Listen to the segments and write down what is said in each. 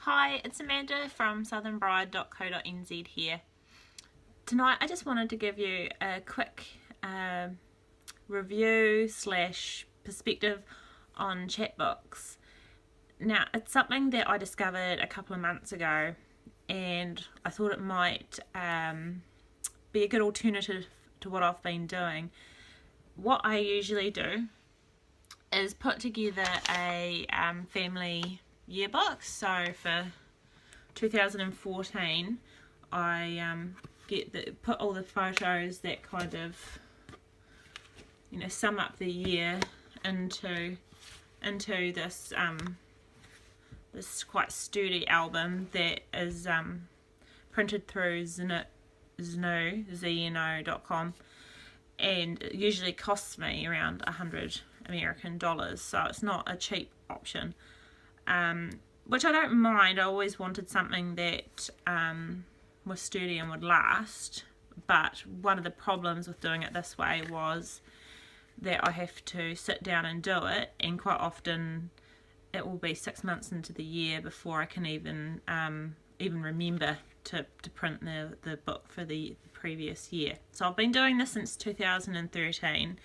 Hi, it's Amanda from southernbride.co.nz here. Tonight I just wanted to give you a quick review / perspective on Chatbooks. Now, it's something that I discovered a couple of months ago, and I thought it might be a good alternative to what I've been doing. What I usually do is put together a family yearbook. So for 2014 I put all the photos that kind of sum up the year into this this quite sturdy album that is printed through Zeno.com, and it usually costs me around $100 American, so it's not a cheap option, which I don't mind. I always wanted something that was sturdy and would last, but one of the problems with doing it this way was that I have to sit down and do it, and quite often it will be 6 months into the year before I can even remember to print the book for the previous year. So I've been doing this since 2013,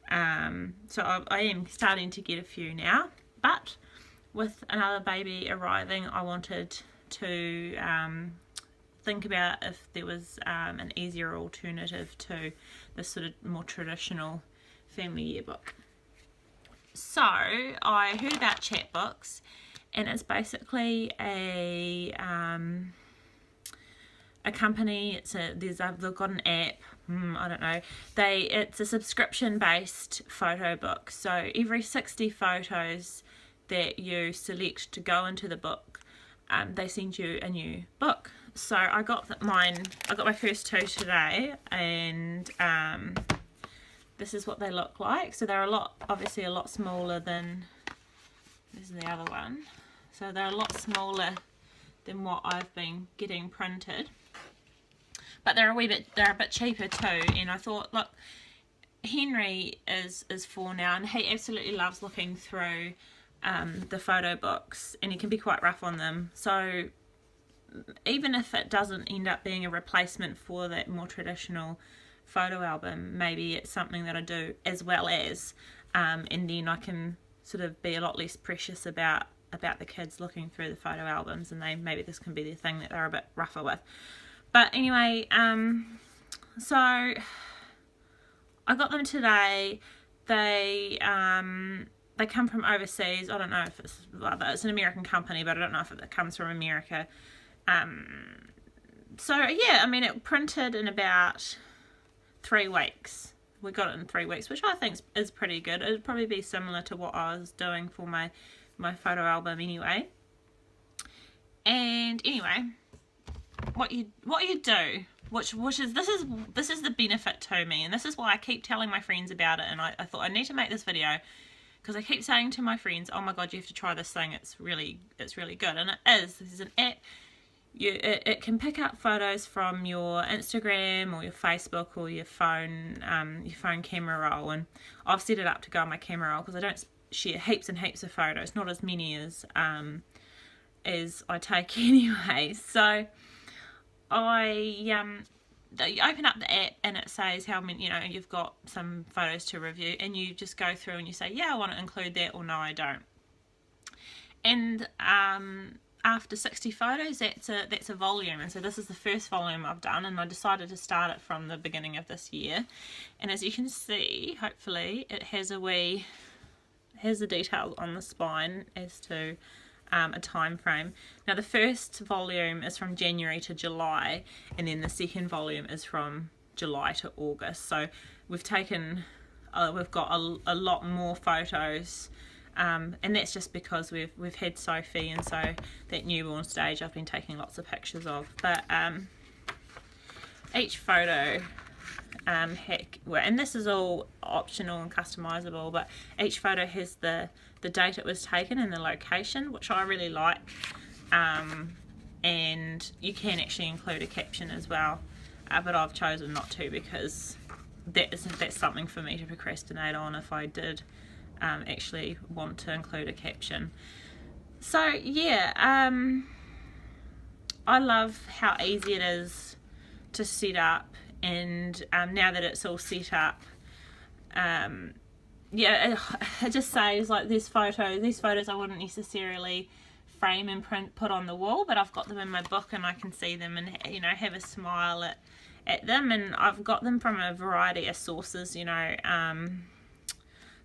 so I am starting to get a few now, but with another baby arriving, I wanted to think about if there was an easier alternative to this sort of more traditional family yearbook. So I heard about Chatbooks, and it's basically a company. They've got an app. I don't know. It's a subscription-based photo book. So every 60 photos that you select to go into the book, they send you a new book. So I got my first two today, and this is what they look like. So they're obviously a lot smaller than, this is the other one. So they're a lot smaller than what I've been getting printed, but they're a bit cheaper too. And I thought, look, Henry is 4 now, and he absolutely loves looking through the photo books, and he can be quite rough on them. So even if it doesn't end up being a replacement for that more traditional photo album, maybe it's something that I do as well as, and then I can sort of be a lot less precious about the kids looking through the photo albums, and maybe this can be the thing that they're a bit rougher with. But anyway, so I got them today. They come from overseas. I don't know if it's an American company, but I don't know if it comes from America. So yeah, I mean, it printed in about 3 weeks. We got it in 3 weeks, which I think is pretty good. It'd probably be similar to what I was doing for my photo album anyway. And anyway, what you do, which is this is the benefit to me, and this is why I keep telling my friends about it. And I thought I need to make this video, because I keep saying to my friends, oh my god, you have to try this thing, it's really good. And it is. This is an app. It can pick up photos from your Instagram or your Facebook or your phone camera roll, and I've set it up to go on my camera roll because I don't share heaps and heaps of photos, not as many as I take anyway. So you open up the app, and it says how many, you've got some photos to review, and you just go through and you say, yeah, I want to include that, or no, I don't. And after 60 photos, that's a volume, and so this is the first volume I've done, and I decided to start it from the beginning of this year. And as you can see, hopefully, it has the details on the spine as to a time frame. Now the first volume is from January to July, and then the second volume is from July to August. So we've got a lot more photos. And that's just because we've had Sophie, and so that newborn stage I've been taking lots of pictures of. But each photo, and this is all optional and customizable, but each photo has the date it was taken and the location, which I really like. And you can actually include a caption as well, but I've chosen not to, because that's something for me to procrastinate on if I did actually want to include a caption. So yeah, I love how easy it is to set up, and now that it's all set up, yeah, it just saves like these photos I wouldn't necessarily frame and put on the wall, but I've got them in my book and I can see them and, you know, have a smile at them. And I've got them from a variety of sources, you know.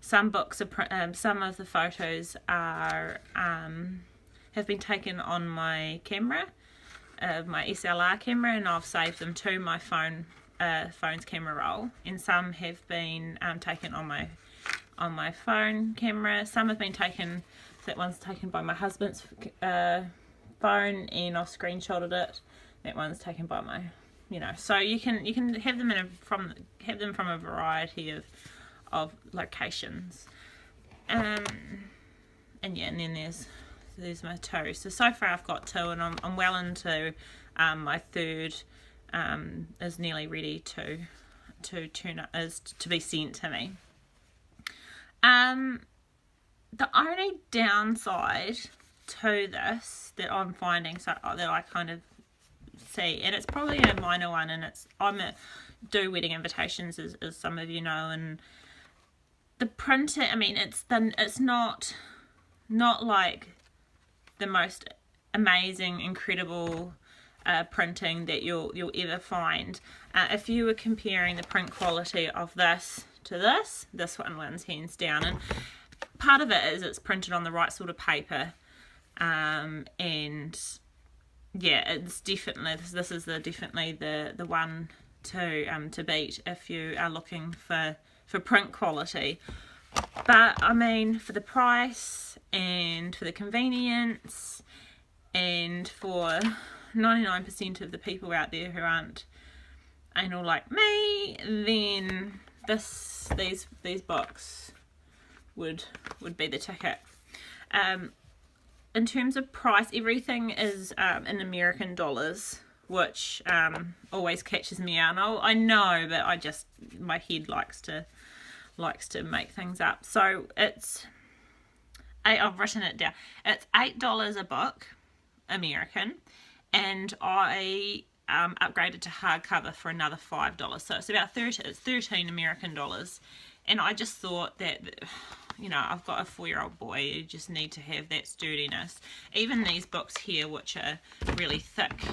Some books are some of the photos are have been taken on my camera, my SLR camera, and I've saved them to my phone's camera roll, and some have been taken on my phone camera. Some have been taken, that one's taken by my husband's phone and I've screenshotted it. That one's taken by my, you know, so you can have them from a variety of locations. And yeah, and then there's my two. So far I've got two, and I'm well into my third is nearly ready to be sent to me. The only downside to this that I'm finding, that I kind of see, and it's probably a minor one, and do wedding invitations, as some of you know, and the printer, I mean, it's not like the most amazing, incredible printing that you'll ever find. If you were comparing the print quality of this to this one wins hands down, and part of it is it's printed on the right sort of paper, and yeah, it's definitely this is definitely the one to beat if you are looking for print quality. But I mean, for the price and for the convenience and for 99% of the people out there who aren't anal like me, then these books would be the ticket. In terms of price, everything is in American dollars, which always catches me out. I know, but my head likes to make things up. So I've written it down. It's $8 a book, American, and I upgraded to hardcover for another $5. So it's about 13 American dollars. And I just thought that, you know, I've got a 4-year-old boy, you just need to have that sturdiness. Even these books here, which are really thick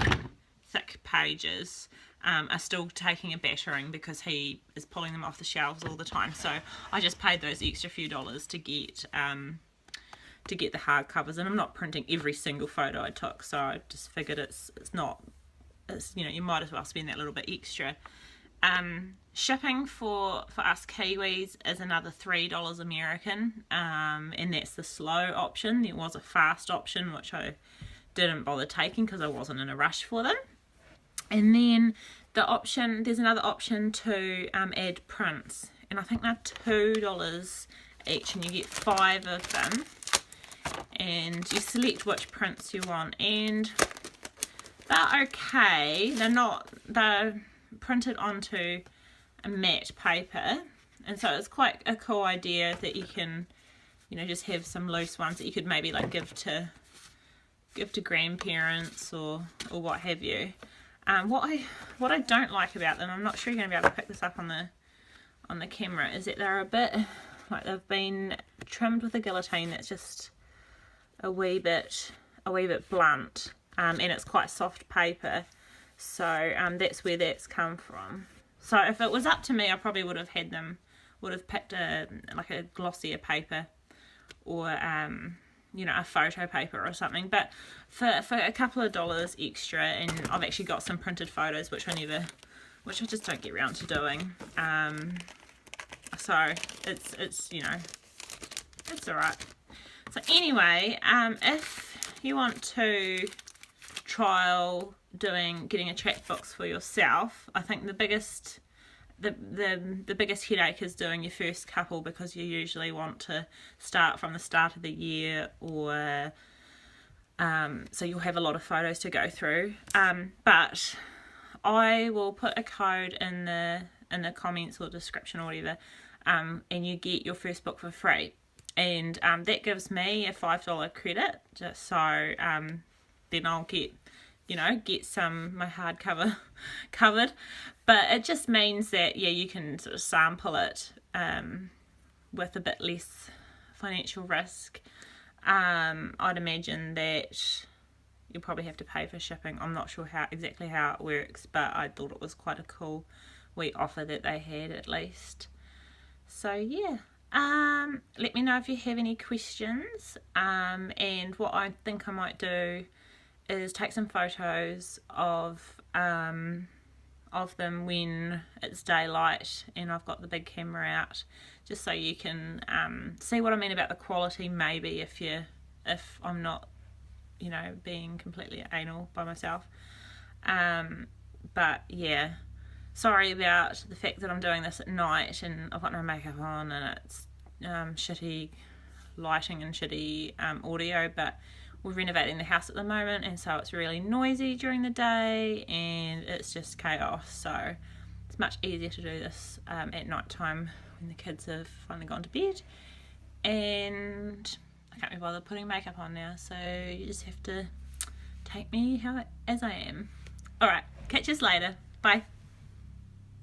pages, are still taking a battering because he is pulling them off the shelves all the time. So I just paid those extra few dollars to get the hardcovers, and I'm not printing every single photo I took, so I just figured it's you know, you might as well spend that little bit extra. Shipping for us Kiwis is another $3 American, and that's the slow option. There was a fast option which I didn't bother taking because I wasn't in a rush for them. And then there's another option to add prints, and I think they're $2 each, and you get 5 of them, and you select which prints you want, and they're okay. They're printed onto a matte paper, and so it's quite a cool idea that you can, you know, just have some loose ones that you could maybe like give to grandparents or what have you. What I don't like about them, I'm not sure you're going to be able to pick this up on the camera, is that they're a bit like they've been trimmed with a guillotine that's just a wee bit blunt, and it's quite soft paper. So that's where that's come from. So if it was up to me, I probably would have picked a glossier paper, or you know, a photo paper or something. But for a couple of dollars extra, and I've actually got some printed photos which I just don't get around to doing. So it's you know, it's alright. So anyway, if you want to trial getting a Chatbooks for yourself, I think the biggest headache is doing your first couple, because you usually want to start from the start of the year, or so you'll have a lot of photos to go through. But I will put a code in the comments or description or whatever, and you get your first book for free, and that gives me a $5 credit, just so then I'll get you know, get my hardcover covered. But it just means that, yeah, you can sort of sample it with a bit less financial risk. I'd imagine that you'll probably have to pay for shipping. I'm not sure exactly how it works, but I thought it was quite a cool wee offer that they had, at least. So yeah, let me know if you have any questions, and what I think I might do is take some photos of them when it's daylight and I've got the big camera out, just so you can see what I mean about the quality, maybe if I'm not, you know, being completely anal by myself. But yeah, sorry about the fact that I'm doing this at night and I've got no makeup on and it's shitty lighting and shitty audio, but we're renovating the house at the moment, and so it's really noisy during the day and it's just chaos. So it's much easier to do this at night time when the kids have finally gone to bed, and I can't be bothered putting makeup on now, so you just have to take me as I am. Alright, catch us later. Bye.